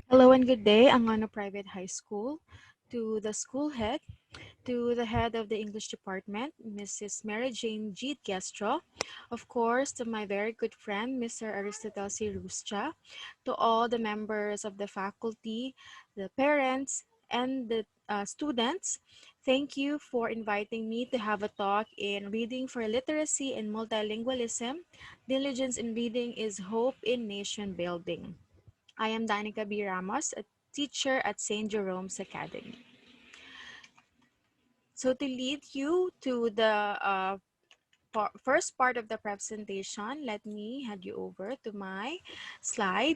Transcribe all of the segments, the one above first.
Hello and good day, Angano Private High School, to the school head, to the head of the English department, Mrs. Mary Jane G. Castro, of course, to my very good friend, Mr. Aristotle C. Ruscha, to all the members of the faculty, the parents, and the students. Thank you for inviting me to have a talk in Reading for Literacy and Multilingualism. Diligence in reading is hope in nation building. I am Danica B. Ramos, a teacher at St. Jerome's Academy. So to lead you to the first part of the presentation, let me hand you over to my slide.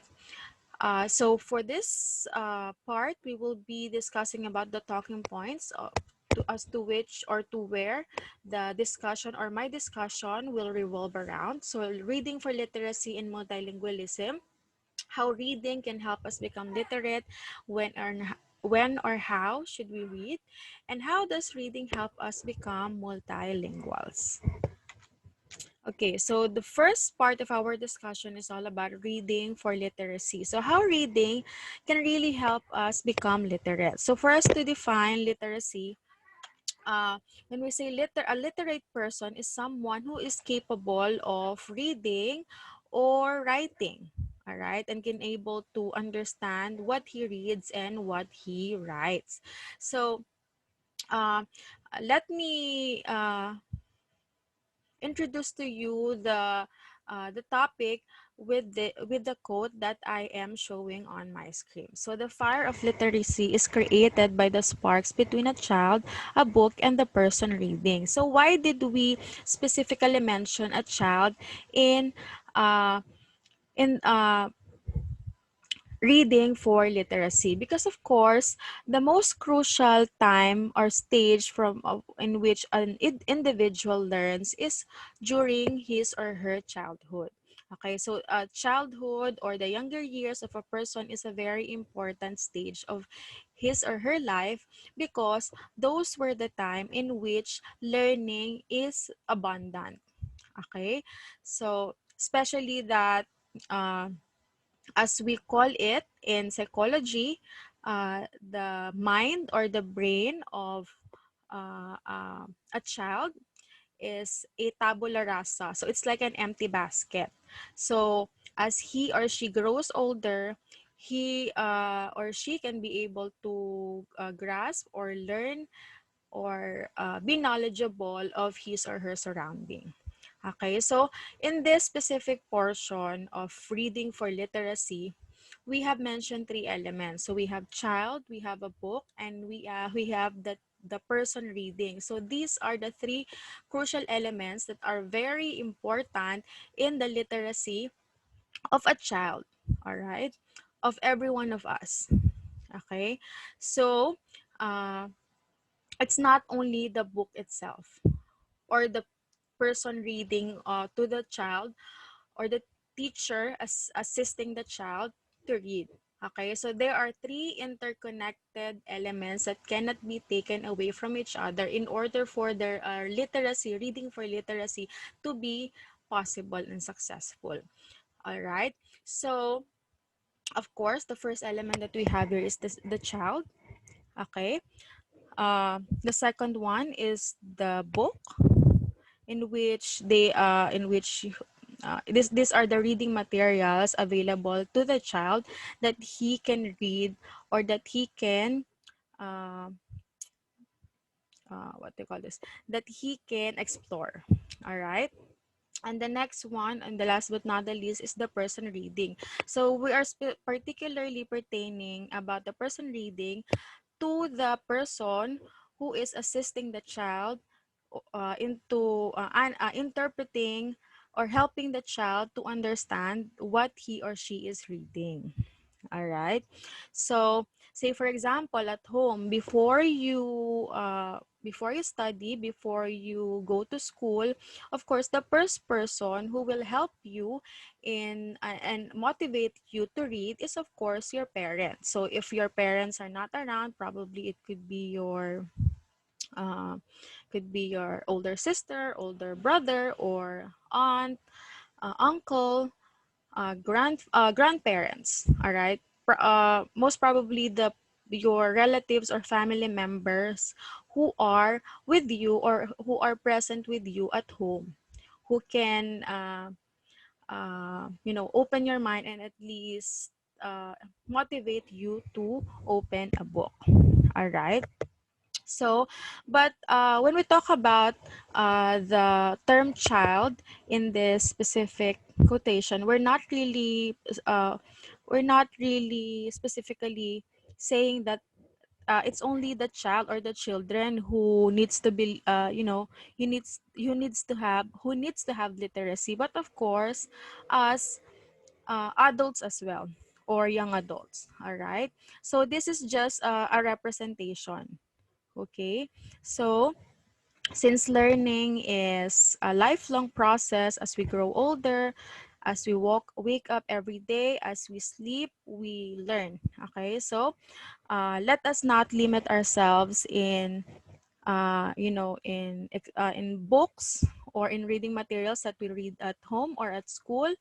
So for this part, we will be discussing about the talking points as to which or to where the discussion or my discussion will revolve around. So reading for literacy and multilingualism, how reading can help us become literate, when or how should we read, and how does reading help us become multilinguals. Okay, so the first part of our discussion is all about reading for literacy. So how reading can really help us become literate. So for us to define literacy, when we say a literate person is someone who is capable of reading or writing, all right, and can able to understand what he reads and what he writes. So uh, let me introduce to you the topic with the quote that I am showing on my screen. So the fire of literacy is created by the sparks between a child, a book, and the person reading. So why did we specifically mention a child in uh, in reading for literacy? Because of course the most crucial time or stage in which an individual learns is during his or her childhood. Okay, so childhood or the younger years of a person is a very important stage of his or her life, because those were the time in which learning is abundant. Okay, so especially that uh, as we call it in psychology, the mind or the brain of a child is a tabula rasa. So it's like an empty basket. So as he or she grows older, he or she can be able to grasp or learn or be knowledgeable of his or her surrounding. Okay, so in this specific portion of reading for literacy, we have mentioned three elements. So we have child, we have a book, and we have the person reading. So these are the three crucial elements that are very important in the literacy of a child, all right, of every one of us. Okay, so uh, it's not only the book itself or the person reading to the child, or the teacher assisting the child to read. Okay, so there are three interconnected elements that cannot be taken away from each other in order for their literacy, reading for literacy, to be possible and successful. All right, so of course, the first element that we have here is the child. Okay, the second one is the book, in which these are the reading materials available to the child that he can read, or that he can uh, what they call this, that he can explore. All right, and the next one, and the last but not the least, is the person reading. So we are particularly pertaining about the person reading to the person who is assisting the child into interpreting or helping the child to understand what he or she is reading. All right. So, say for example, at home, before you study, before you go to school, of course, the first person who will help you in and motivate you to read is, of course, your parents. So, if your parents are not around, probably it uh, could be your older sister, older brother, or aunt, uncle, grandparents. All right. most probably your relatives or family members who are with you or who are present with you at home, who can open your mind and at least motivate you to open a book. All right. So, but when we talk about the term child in this specific quotation, uh, we're not really specifically saying that it's only the child or the children who needs to be, who needs to have literacy. But of course, as adults as well, or young adults. All right. So this is just a representation. Okay. So since learning is a lifelong process, as we grow older, as we wake up every day, as we sleep, we learn. Okay. So let us not limit ourselves in in books or in reading materials that we read at home or at school.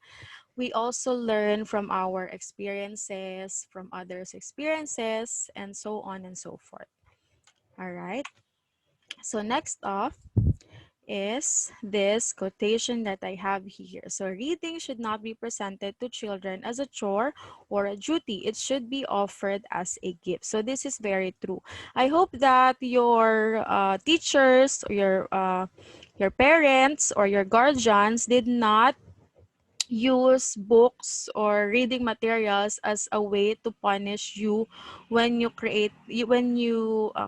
We also learn from our experiences, from others' experiences, and so on and so forth. All right. So next off is this quotation that I have here. So reading should not be presented to children as a chore or a duty. It should be offered as a gift. So this is very true. I hope that your teachers or your parents or your guardians did not use books or reading materials as a way to punish you when you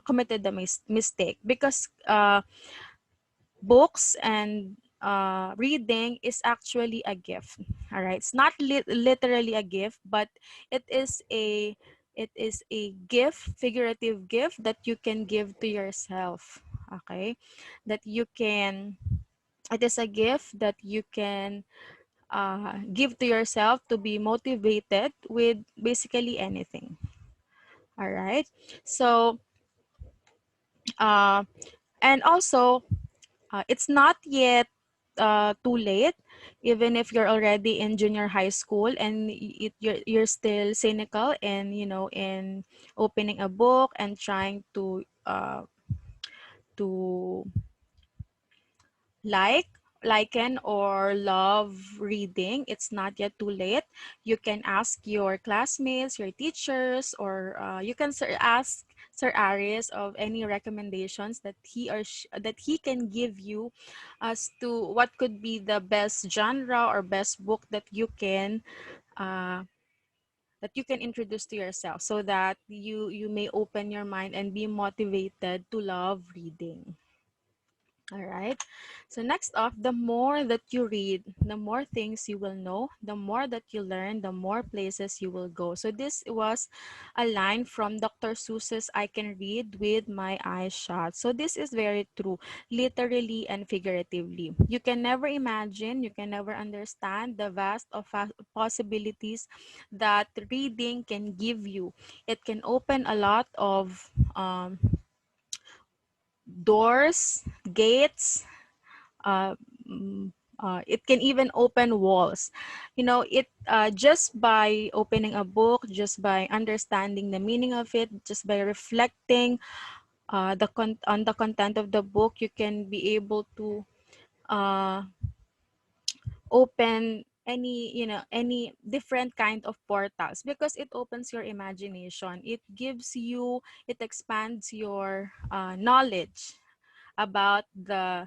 committed the mistake, because books and reading is actually a gift. All right, it's not literally a gift, but it is a gift, figurative gift, that you can give to yourself. Okay, that you can it is a gift that you can give to yourself to be motivated with basically anything. All right. So, uh, and also, it's not yet too late, even if you're already in junior high school and you're still cynical and in opening a book and trying to like liken or love reading. It's not yet too late. You can ask your classmates, your teachers, or you can ask Sir Aris of any recommendations that that he can give you as to what could be the best genre or best book uh, that you can introduce to yourself, so that you may open your mind and be motivated to love reading. All right. So next off, the more that you read, the more things you will know, the more that you learn, the more places you will go. So this was a line from Dr. Seuss's I Can Read with My Eyes Shut. So this is very true, literally and figuratively. You can never imagine, you can never understand the vast of possibilities that reading can give you. It can open a lot of doors, gates, uh, mm, it can even open walls. It just by opening a book, just by understanding the meaning of it, just by reflecting on the content of the book, you can be able to uh, open any different kind of portals, because it opens your imagination. It expands your knowledge about the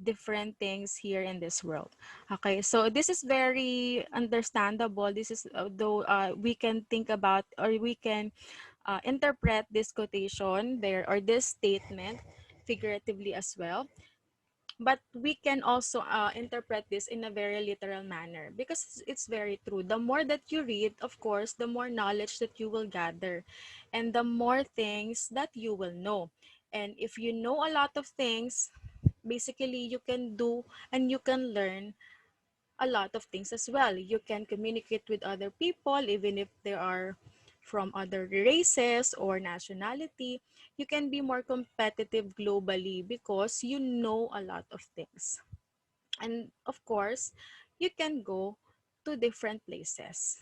different things here in this world. Okay, so this is very understandable. This is though we can think about, or we can interpret this quotation there, or this statement, figuratively as well. But we can also interpret this in a very literal manner, because it's very true. The more that you read, of course, the more knowledge that you will gather, and the more things that you will know. And if you know a lot of things, basically you can do and you can learn a lot of things as well. You can communicate with other people, even if they are from other races or nationality. You can be more competitive globally because you know a lot of things. And of course, you can go to different places.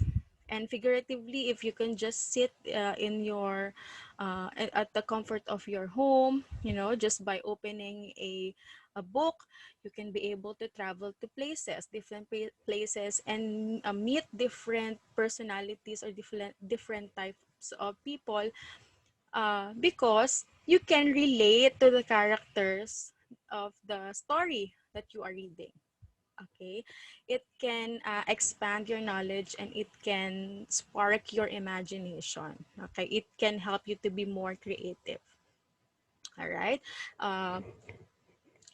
And figuratively, if you can just sit in your at the comfort of your home, you know, just by opening a book, you can be able to travel to places, different places, and meet different personalities or different types of people, because you can relate to the characters of the story that you are reading. Okay, it can expand your knowledge, and it can spark your imagination. Okay, it can help you to be more creative. All right.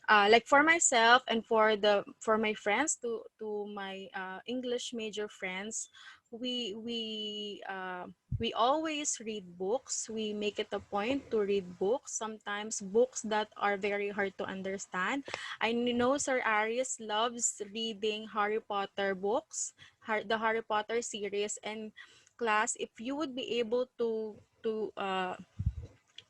uh, like for myself and for my friends, to my English major friends, we always read books. We make it a point to read books, sometimes books that are very hard to understand. I know Sir Aris loves reading Harry Potter books, the Harry Potter series. And class, if you would be able to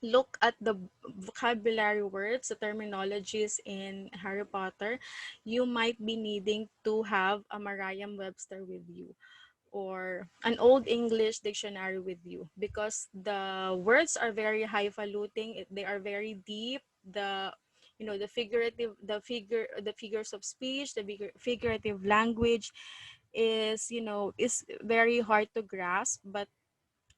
look at the vocabulary words, the terminologies in Harry Potter, you might be needing to have a Merriam-Webster with you, or an Old English dictionary with you, because the words are very highfalutin. They are very deep. The, you know, the figures of speech, the figurative language is, you know, is very hard to grasp. But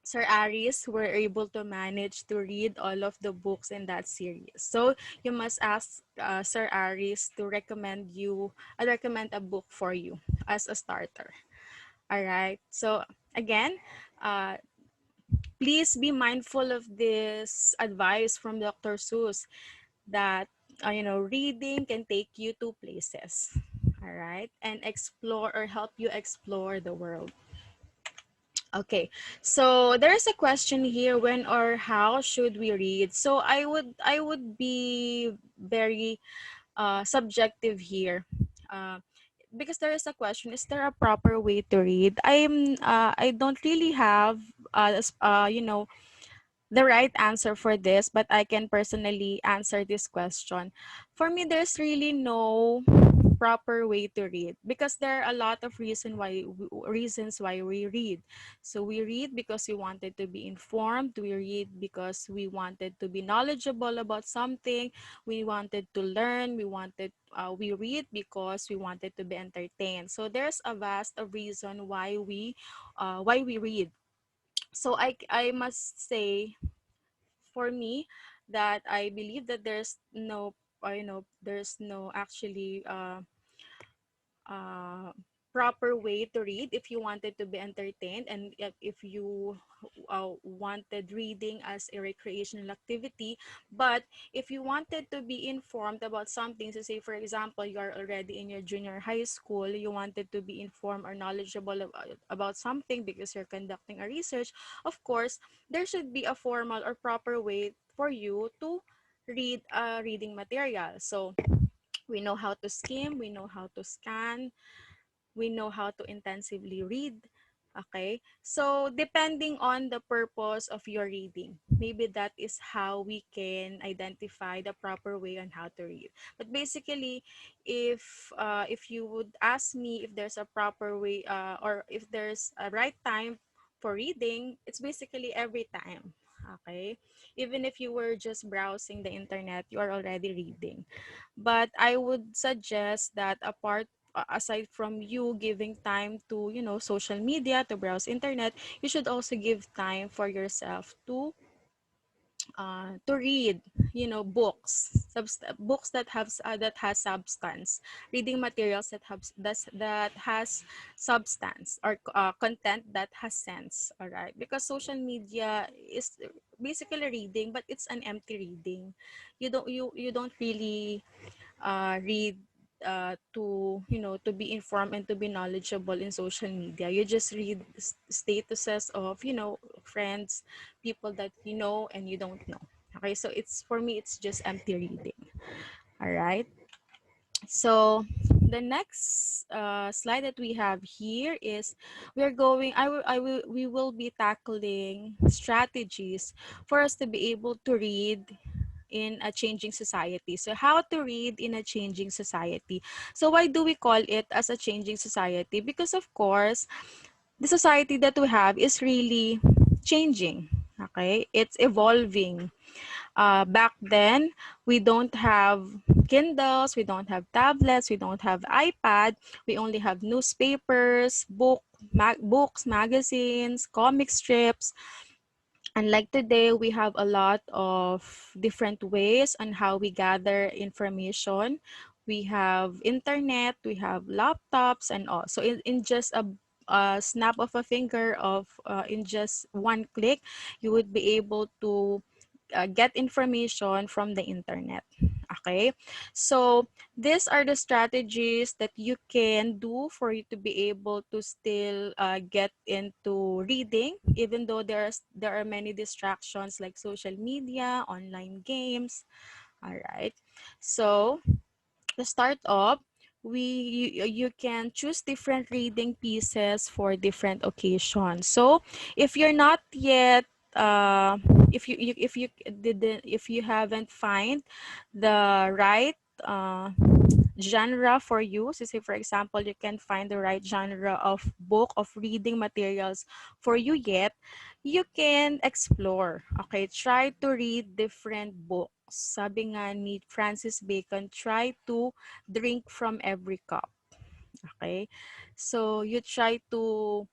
Sir Aris were able to manage to read all of the books in that series. So you must ask Sir Aris to recommend a book for you as a starter. All right. So again, uh, please be mindful of this advice from Dr. Seuss, that you know, reading can take you to places. All right, and explore, or help you explore the world. Okay, so there's a question here: when or how should we read? So I would be very subjective here, uh, because there is a question: is there a proper way to read? I don't really have you know, the right answer for this, but I can personally answer this question. For me, there's really no proper way to read, because there are a lot of reasons why we read. So we read because we wanted to be informed. We read because we wanted to be knowledgeable about something. We wanted to learn. We read because we wanted to be entertained. So there's a vast of reason why we read. So I must say, for me, that I believe that there's no, you know, there's no actually uh, proper way to read if you wanted to be entertained, and if you wanted reading as a recreational activity. But if you wanted to be informed about something, so say for example, you're already in your junior high school, you wanted to be informed or knowledgeable about something because you're conducting a research, of course there should be a formal or proper way for you to read reading material. So we know how to skim, we know how to scan, we know how to intensively read. Okay, so depending on the purpose of your reading, maybe that is how we can identify the proper way on how to read. But basically, if you would ask me if there's a proper way, or if there's a right time for reading, it's basically every time. Okay, even if you were just browsing the internet, you are already reading. But I would suggest that, aside from you giving time to, you know, social media, to browse internet, you should also give time for yourself to read, you know, books that has substance, reading materials that has substance, or content that has sense. All right, because social media is basically reading, but it's an empty reading. You don't really read to, you know, to be informed and to be knowledgeable in social media. You just read statuses of, you know, friends, people that you know and you don't know. Okay, so it's, for me, it's just empty reading. All right, so the next slide that we have here is, we will be tackling strategies for us to be able to read in a changing society. So how to read in a changing society. So why do we call it as a changing society? Because of course, the society that we have is really changing. Okay, it's evolving. Back then, we don't have Kindles, we don't have tablets, we don't have iPad. We only have newspapers, books, magazines, comic strips. And like today, we have a lot of different ways on how we gather information. We have internet, we have laptops, and all. So in just a snap of a finger in just one click, you would be able to get information from the internet. Okay, so these are the strategies that you can do for you to be able to still get into reading, even though there are many distractions like social media, online games. All right, so to start off, you can choose different reading pieces for different occasions. So if you're not yet if you didn't if you haven't find the right uh, genre for you, so say for example you can find the right genre of book of reading materials for you yet, you can explore. Okay, try to read different books. Sabi nga ni Francis Bacon, try to drink from every cup. Okay, so you try to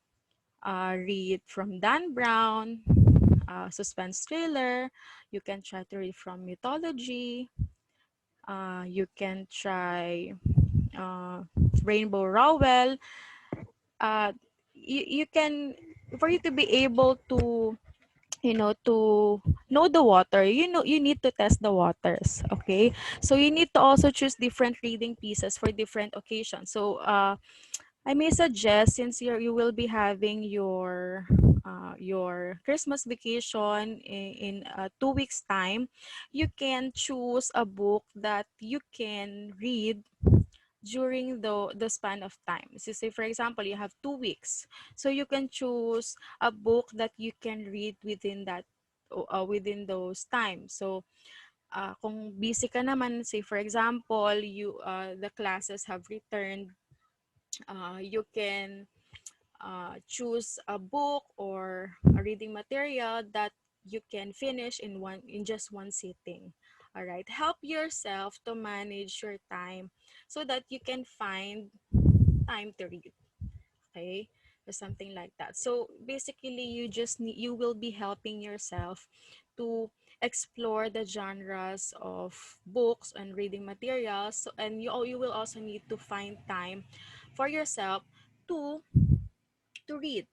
read from Dan Brown, suspense thriller. You can try to read from mythology. You can try uh, Rainbow Rowell. You can, for you to be able to, to know the water, you need to test the waters. Okay, so you need to also choose different reading pieces for different occasions. So I may suggest, since you will be having your Christmas vacation in 2 weeks time, you can choose a book that you can read during the span of time. So say for example, you have 2 weeks. So you can choose a book that you can read within that within those times. So kung busy ka naman, say for example, the classes have returned, you can choose a book or a reading material that you can finish in just one sitting. All right, help yourself to manage your time so that you can find time to read. Okay, or something like that. So basically, you will be helping yourself to explore the genres of books and reading materials. So, and you will also need to find time for yourself to read.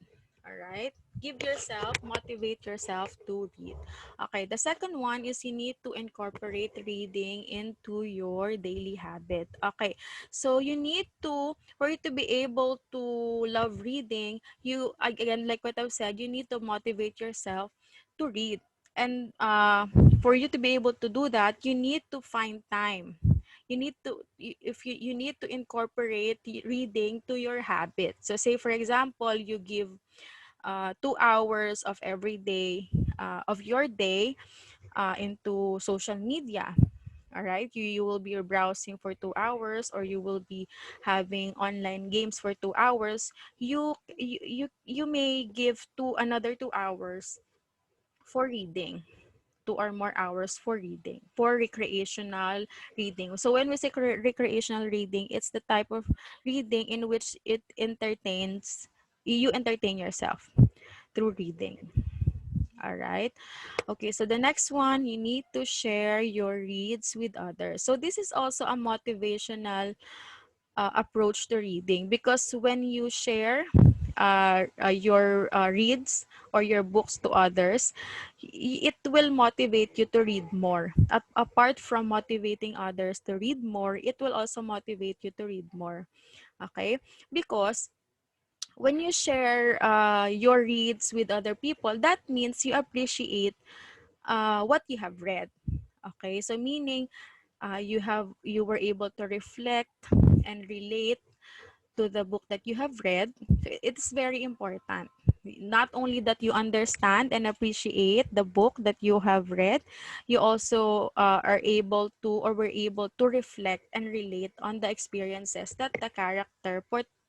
All right. Give yourself, motivate yourself to read. Okay. The second one is you need to incorporate reading into your daily habit. Okay. So you need to, for you to be able to love reading, you, again, like what I've said, you need to motivate yourself to read. And for you to be able to do that, you need to find time. You need to, if you need to incorporate reading to your habit. So say for example, you give 2 hours of every day of your day into social media. All right, you will be browsing for 2 hours, or you will be having online games for 2 hours. You may give another 2 hours for reading, 2 or more hours for reading, for recreational reading. So when we say recreational reading, it's the type of reading in which you entertain yourself through reading. All right. Okay, so the next one, you need to share your reads with others. So this is also a motivational approach to reading, because when you share your reads or your books to others, it will motivate you to read more. Apart from motivating others to read more, it will also motivate you to read more. Okay, because when you share your reads with other people, that means you appreciate what you have read. Okay, so meaning you were able to reflect and relate to the book that you have read. So it's very important. Not only that you understand and appreciate the book that you have read, you also are able to, or were able to reflect and relate on the experiences that the character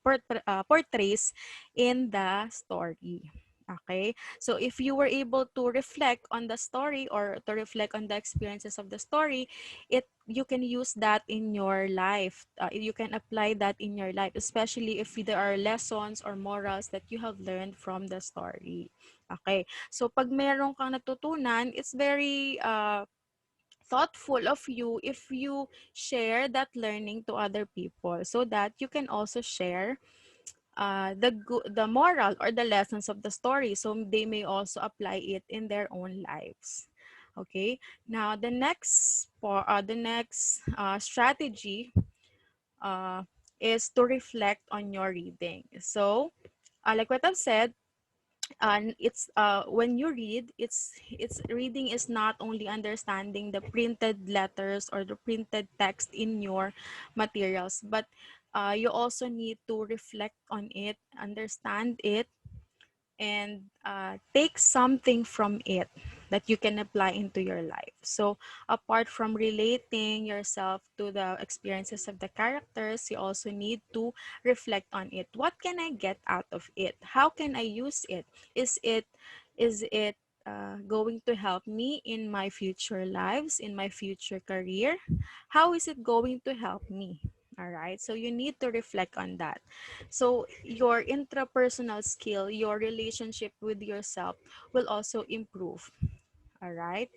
portrays in the story. Okay, so if you were able to reflect on the story or to reflect on the experiences of the story, you can use that in your life. You can apply that in your life, especially if there are lessons or morals that you have learned from the story. Okay, so pag meron kang natutunan, it's very thoughtful of you if you share that learning to other people so that you can also share the moral or the lessons of the story, so they may also apply it in their own lives. Okay, now the next strategy uh, is to reflect on your reading. So like what I've said, and it's when you read, it's reading is not only understanding the printed letters or the printed text in your materials, but you also need to reflect on it, understand it, and take something from it that you can apply into your life. So apart from relating yourself to the experiences of the characters, you also need to reflect on it. What can I get out of it? How can I use it? Is it going to help me in my future lives, in my future career? How is it going to help me? All right, so you need to reflect on that. So your intrapersonal skill, your relationship with yourself will also improve. All right.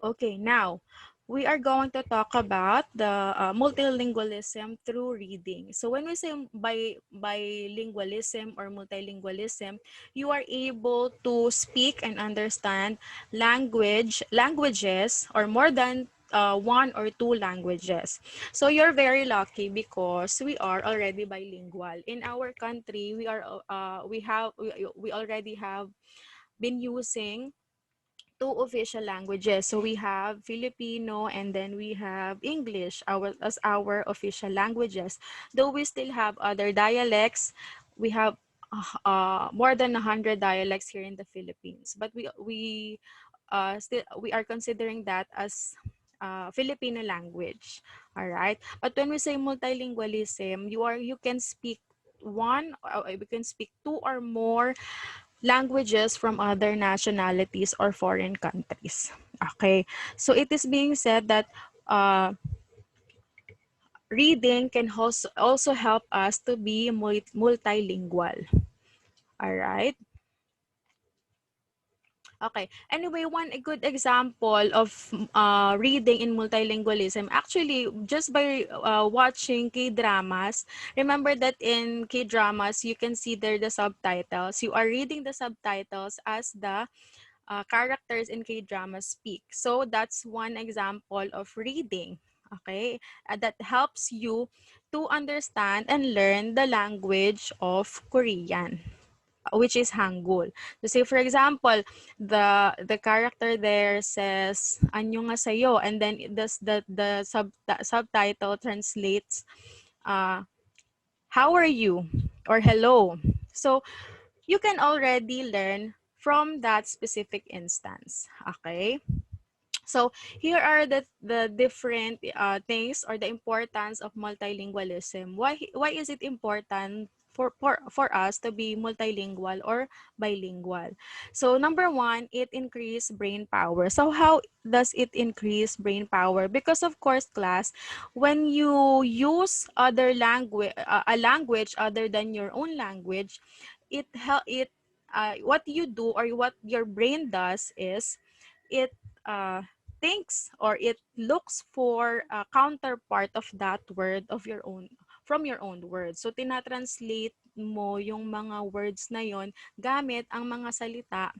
Okay, now we are going to talk about the multilingualism through reading. So when we say bilingualism or multilingualism, you are able to speak and understand languages or more than one or two languages. So you're very lucky because we are already bilingual. In our country, we already have been using two official languages. So we have Filipino and then we have English as our official languages. Though we still have other dialects, we have more than 100 dialects here in the Philippines. But we are considering that as Filipino language. All right. But when we say multilingualism, you can speak you can speak two or more languages from other nationalities or foreign countries. Okay, so it is being said that uh, reading can also help us to be multilingual. All right. Okay. Anyway, one a good example of reading in multilingualism, actually, just by watching K-dramas, remember that in K-dramas, you can see there the subtitles. You are reading the subtitles as the characters in K-dramas speak. So that's one example of reading. Okay, that helps you to understand and learn the language of Korean, which is Hangul. So say for example, the character there says "Anyo nga sayo," and then the subtitle translates uh, "How are you?" or "Hello." So you can already learn from that specific instance. Okay. So here are the different things or the importance of multilingualism. Why is it important for us to be multilingual or bilingual? So number one, it increase brain power. So how does it increase brain power? Because of course, class, when you use a language other than your own language, what you do or what your brain does is it uh, thinks or it looks for a counterpart of that word of your own from your own word. So tinatranslate mo yung mga words na yon gamit ang mga salita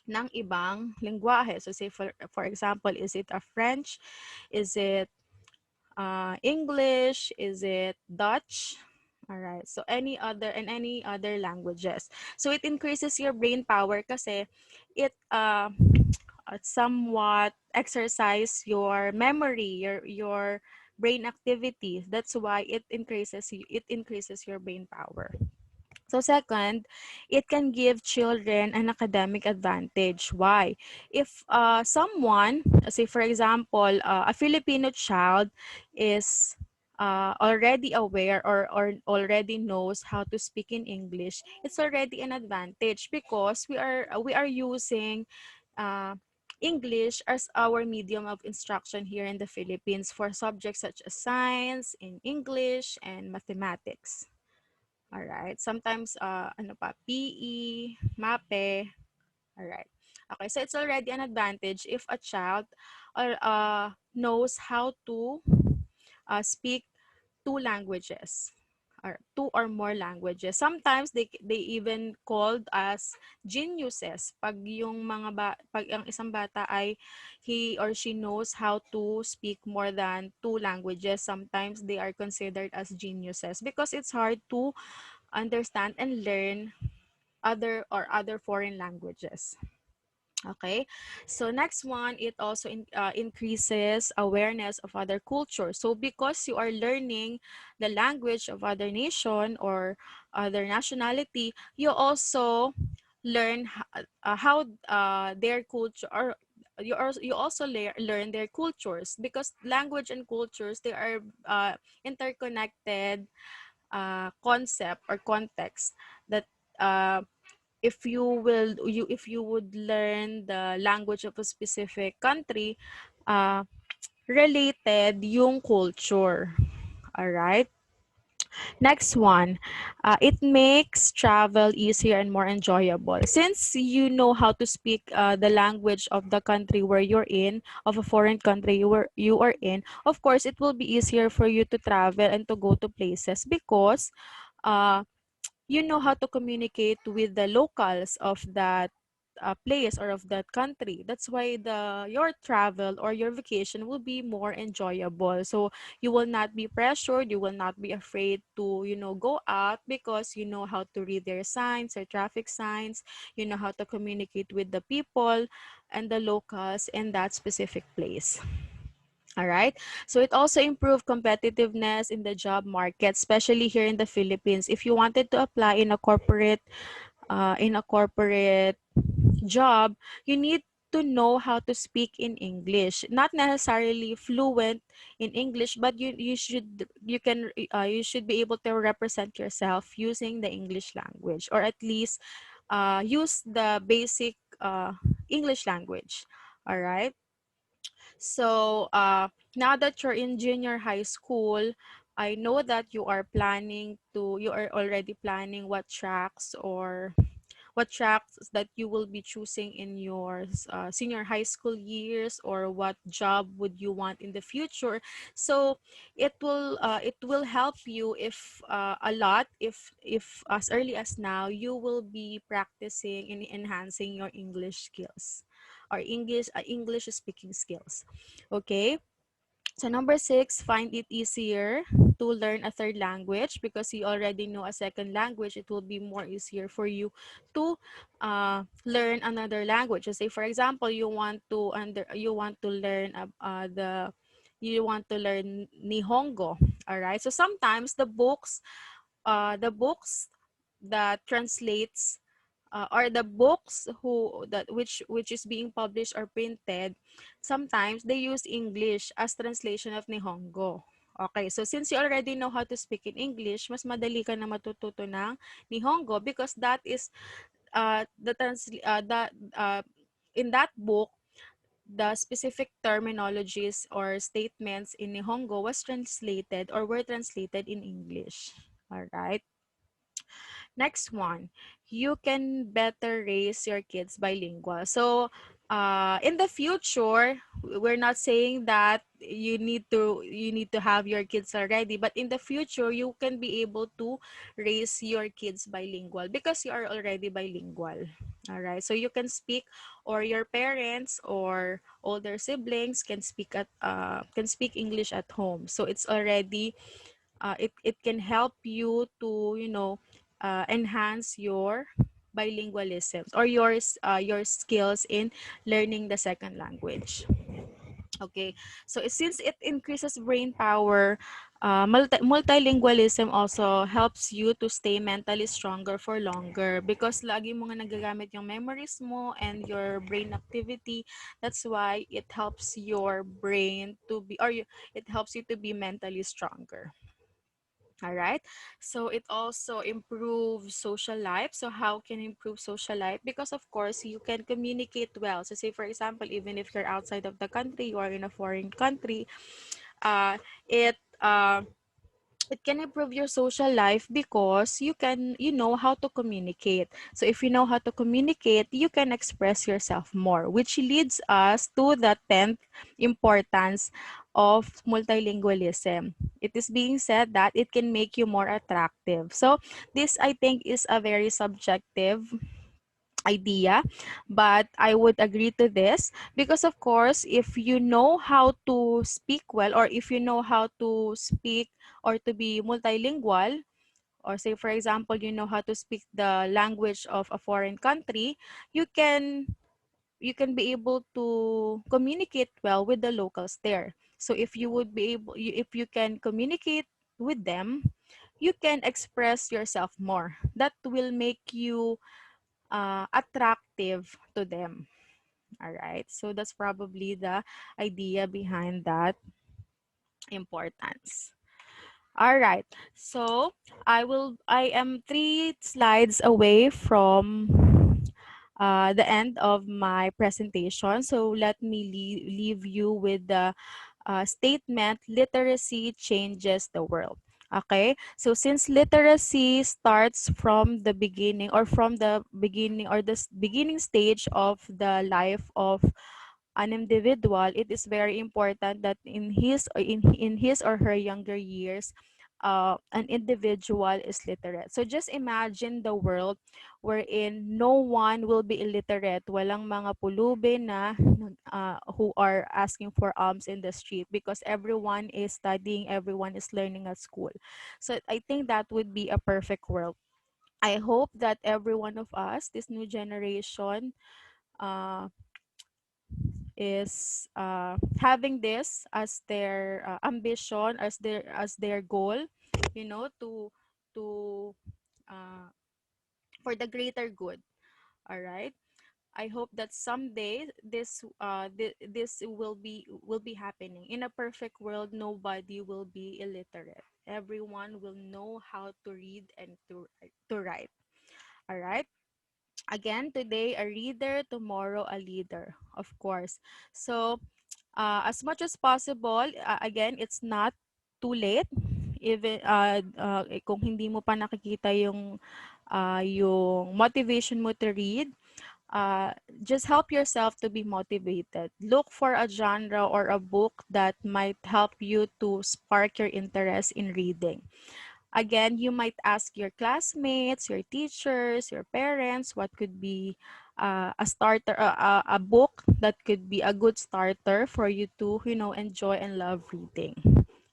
ng ibang lengguwahe. So say for example, is it a French? Is it English? Is it Dutch? All right. So any other languages. So it increases your brain power kasi it somewhat exercise your memory, your brain activity. That's why it increases your brain power. So second, it can give children an academic advantage. Why? If someone, say for example, a Filipino child is already aware or already knows how to speak in English, it's already an advantage because we are using uh, English as our medium of instruction here in the Philippines for subjects such as science, in English, and mathematics. All right. Sometimes, ano pa, PE, MAPE. All right. Okay, so it's already an advantage if a child or knows how to speak two languages or two or more languages. Sometimes they even called as geniuses pag yung pag ang isang bata ay he or she knows how to speak more than two languages. Sometimes they are considered as geniuses because it's hard to understand and learn other foreign languages. Okay, so next one, it also increases awareness of other cultures. So because you are learning the language of other nation or other nationality, you also learn how their culture or you also learn their cultures because language and cultures they are interconnected concept or context that uh, if you would learn the language of a specific country, uh, related yung culture. All right. Next one, it makes travel easier and more enjoyable. Since you know how to speak the language of the country where you're in, of a foreign country you are in, of course, it will be easier for you to travel and to go to places because uh, you know how to communicate with the locals of that place or of that country. That's why the your travel or your vacation will be more enjoyable. So you will not be pressured, you will not be afraid to, go out because you know how to read their signs or traffic signs, you know how to communicate with the people and the locals in that specific place. All right. So it also improved competitiveness in the job market, especially here in the Philippines. If you wanted to apply in a corporate job, you need to know how to speak in English. Not necessarily fluent in English, but you should be able to represent yourself using the English language, or at least use the basic English language. All right. So now that you're in junior high school, I know that you are already planning what tracks that you will be choosing in your senior high school years, or what job would you want in the future. So it will help you if a lot if as early as now you will be practicing and enhancing your English skills or English speaking skills. Okay. So number 6, find it easier to learn a third language because you already know a second language. It will be more easier for you to learn another language. So say for example, you want to learn Nihongo. All right. So sometimes the books that translates or the books which is being published or printed, sometimes they use English as translation of Nihongo. Okay, so since you already know how to speak in English, mas madali ka na matututo ng Nihongo because that is the trans that in that book, the specific terminologies or statements in Nihongo was translated or were translated in English. All right. Next one, you can better raise your kids bilingual. So, in the future, we're not saying that you need to have your kids already, but in the future, you can be able to raise your kids bilingual because you are already bilingual. All right, so you can speak, or your parents or older siblings can speak English at home. So it's already it can help you to enhance your bilingualism or your skills in learning the second language. Okay, so since it increases brain power, multilingualism also helps you to stay mentally stronger for longer because lagi mo nga nagagamit yung memories mo and your brain activity. That's why it helps your brain to be, it helps you to be mentally stronger. All right. So it also improves social life. So how can improve social life? Because of course you can communicate well. So say for example, even if you're outside of the country, you are in a foreign country, uh, it it can improve your social life because you know how to communicate. So if you know how to communicate, you can express yourself more, which leads us to the 10th importance of multilingualism. It is being said that it can make you more attractive. So this, I think, is a very subjective idea, but I would agree to this because of course if you know how to speak well, or if you know how to speak or to be multilingual, or say for example you know how to speak the language of a foreign country, you can be able to communicate well with the locals there. So if you would be able if you can communicate with them, you can express yourself more. That will make you attractive to them. All right. So that's probably the idea behind that importance. All right. So I am 3 slides away from the end of my presentation. So let me leave you with the statement, literacy changes the world. Okay, so since literacy starts from the beginning, or from the beginning, or the beginning stage of the life of an individual, it is very important that in his or her younger years, an individual is literate. So just imagine the world wherein no one will be illiterate. Walang mga pulubi na who are asking for alms in the street because everyone is studying, everyone is learning at school. So I think that would be a perfect world. I hope that every one of us, this new generation, uh, is having this as their ambition, as their goal, to uh, for the greater good. All right. I hope that someday this will be happening. In a perfect world, nobody will be illiterate. Everyone will know how to read and to write. All right. Again, today a reader, tomorrow a leader, of course. So as much as possible, again, it's not too late. Even kung hindi mo pa nakikita yung motivation mo to read, just help yourself to be motivated. Look for a genre or a book that might help you to spark your interest in reading. Again, you might ask your classmates, your teachers, your parents, what could be a starter, a book that could be a good starter for you to, enjoy and love reading.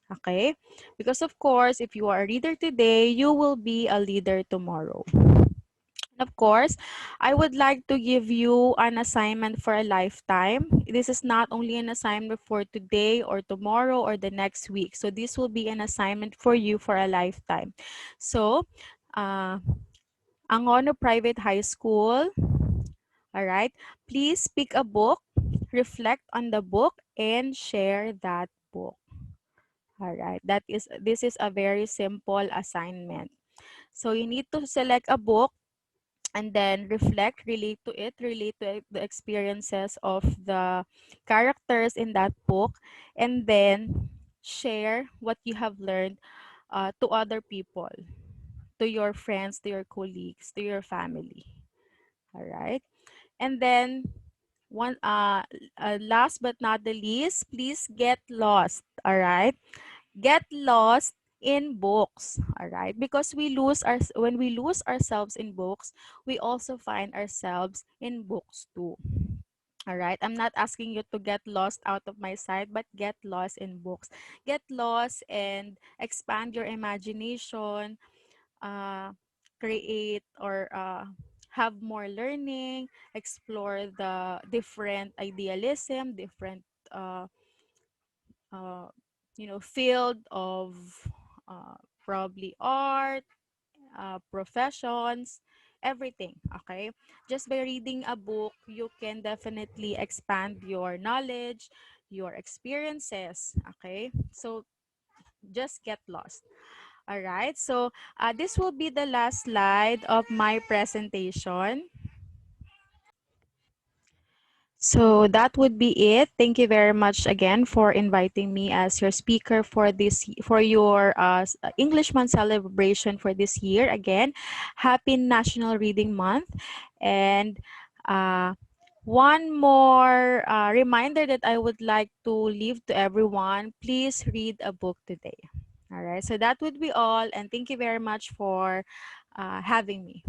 Okay? Because of course, if you are a reader today, you will be a leader tomorrow. Of course, I would like to give you an assignment for a lifetime. This is not only an assignment for today or tomorrow or the next week. So this will be an assignment for you for a lifetime. So, uh, Angono Private High School, all right, please pick a book, reflect on the book, and share that book. All right, this is a very simple assignment. So you need to select a book and then reflect, relate to the experiences of the characters in that book, and then share what you have learned to other people, to your friends, to your colleagues, to your family. All right. And then last but not the least, please get lost. All right. Get lost in books, all right, because when we lose ourselves in books, we also find ourselves in books too. All right, I'm not asking you to get lost out of my sight, but get lost in books. Get lost and expand your imagination, uh, create or have more learning, explore the different idealism, different uh, field of probably art, professions, everything. Okay, just by reading a book, you can definitely expand your knowledge, your experiences. Okay, so just get lost. All right, so this will be the last slide of my presentation. So that would be it. Thank you very much again for inviting me as your speaker for your English Month celebration for this year. Again, happy National Reading Month, and uh, one more reminder that I would like to leave to everyone: please read a book today. All right. So that would be all, and thank you very much for having me.